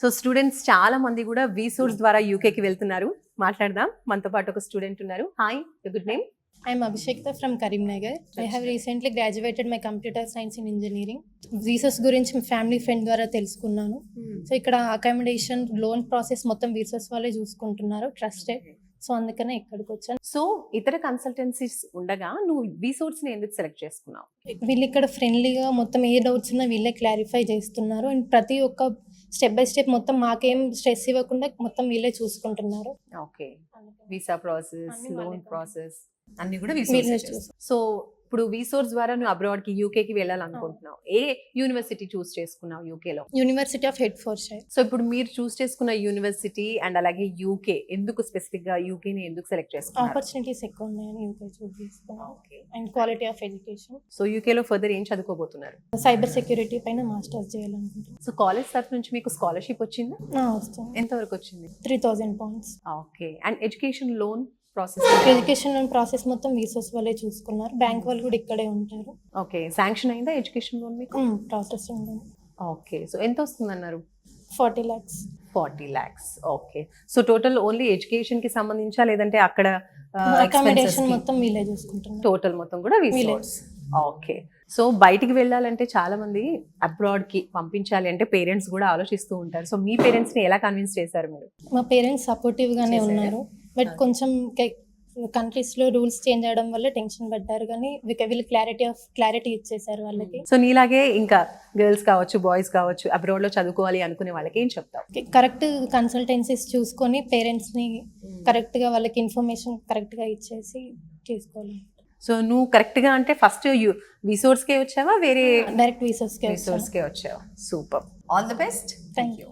So students చాలా మంది కూడా వీసోర్స్ ద్వారా యూకేకి వెళ్తున్నారు. మాట్లాడదాం. మనతో పాటు ఒక స్టూడెంట్ ఉన్నారు. Hi, good name? I'm Abhishekta from Karimnagar. I have recently graduated my computer science in engineering. Visas గురించి ఫ్యామిలీ ఫ్రెండ్ ద్వారా తెలుసుకున్నాను. సో ఇక్కడ అకామిడేషన్ లోన్ ప్రాసెస్ మొత్తం వీసాస్ వాళ్ళే చూసుకుంటున్నారు, ట్రస్టెడ్. సో అందుకనే ఇక్కడికి వచ్చాను. సో ఇతర కన్సల్టెన్సీస్ ఉండగా నువ్వు వీసోర్స్ ని ఎందుకు సెలెక్ట్ చేసుకున్నావు? వీళ్ళు ఇక్కడ ఫ్రెండ్లీగా మొత్తం ఏ డౌట్స్ ఉన్నా వీళ్ళే క్లారిఫై చేస్తున్నారు. అండ్ ప్రతి ఒక్క స్టెప్ బై స్టెప్ మొత్తం మాకేం స్ట్రెస్ ఇవ్వకుండా మొత్తం వీళ్ళే చూసుకుంటున్నారు. ఓకే, వీసా ప్రాసెస్, అన్ని లోన్ వాళ్ళే ప్రాసెస్ అన్ని కూడా వీళ్ళే వీసోర్స్. సో ఇప్పుడు వీసోర్స్ ద్వారా నువ్వు అబ్రాడ్ కి యూకేకి వెళ్ళాలనుకుంటున్నావు. ఏ యూనివర్సిటీ చూస్ చేసుకున్నావు యూకేలో? University of హెడ్ఫోర్డ్షైర్. సో ఇప్పుడు మీరు చూస్ చేసుకున్న యూనివర్సిటీ అండ్ అలాగే యూకే, ఎందుకు స్పెసిఫిక్ గా యూకేని ఎందుకు సెలెక్ట్ చేసుకున్నారు? ఆపర్చునిటీస్ ఎక్కువ ఉన్నాయని యూకే చూస్ చేసుకున్నాను. Okay. And quality of education. So యూకేలో ఫర్దర్ ఏం చదువుకోబోతున్నారు? సైబర్ సెక్యూరిటీ పైన మాస్టర్స్ చేయాలనుకుంటున్నాను. సో కాలేజ్ తరఫు నుంచి మీకు స్కాలర్షిప్ వచ్చిందా? వస్తుంది. ఎంతవరకు వచ్చింది? 3,000 pounds. Okay. And education loan process? Education loan process మొత్తం వీసాస్ వాళ్ళే చూసుకున్నారు. బ్యాంక్ వాళ్ళు కూడా ఇక్కడే ఉంటారు. ఓకే. శాంక్షన్ అయిందా ఎడ్యుకేషన్ లోన్ మీకు? Processing okay. సో ఎంత వస్తుంది అన్నారు? 40 lakhs. 40 lakhs. Okay. So total only education కి సంబంధించా లేదంటే అక్కడ అకామిడేషన్ మొత్తం వీళ్ళే చూసుకుంటున్నారు. టోటల్ మొత్తం కూడా వీసోర్స్? ఓకే. సో బయటికి వెళ్ళాలంటే చాలా మంది అబ్రాడ్ కి పంపించాలి అంటే పేరెంట్స్ కూడా ఆలోచిస్తూ ఉంటారు. సో మీ పేరెంట్స్ ని ఎలా కన్విన్స్ చేశారు మీరు? మా పేరెంట్స్ సపోర్టివ్ గానే ఉన్నారు. బట్ కొంచెం కంట్రీస్ లో రూల్స్ చేంజ్ అవడం వల్ల టెన్షన్ పడ్డారు, కానీ వీళ్ళు క్లారిటీ ఇచ్చేసారు వాళ్ళకి. సో నీలాగే ఇంకా గర్ల్స్ కావచ్చు, బాయ్స్ కావచ్చు, అబ్రాడ్ లో చదువుకోవాలి అనుకునే వాళ్ళకి ఏం చెప్తావు? కరెక్ట్ కన్సల్టెన్సీస్ చూసుకొని పేరెంట్స్ ని కరెక్ట్ గా వాళ్ళకి ఇన్ఫర్మేషన్ కరెక్ట్ గా ఇచ్చేసి చేసుకోవాలి. సో నువ్వు కరెక్ట్ గా అంటే ఫస్ట్ వీసోర్స్ కే వచ్చావా, వేరే డైరెక్ట్ వీసాస్ కే వీసోర్స్ కే వచ్చావా? Super. All the best. Thank you.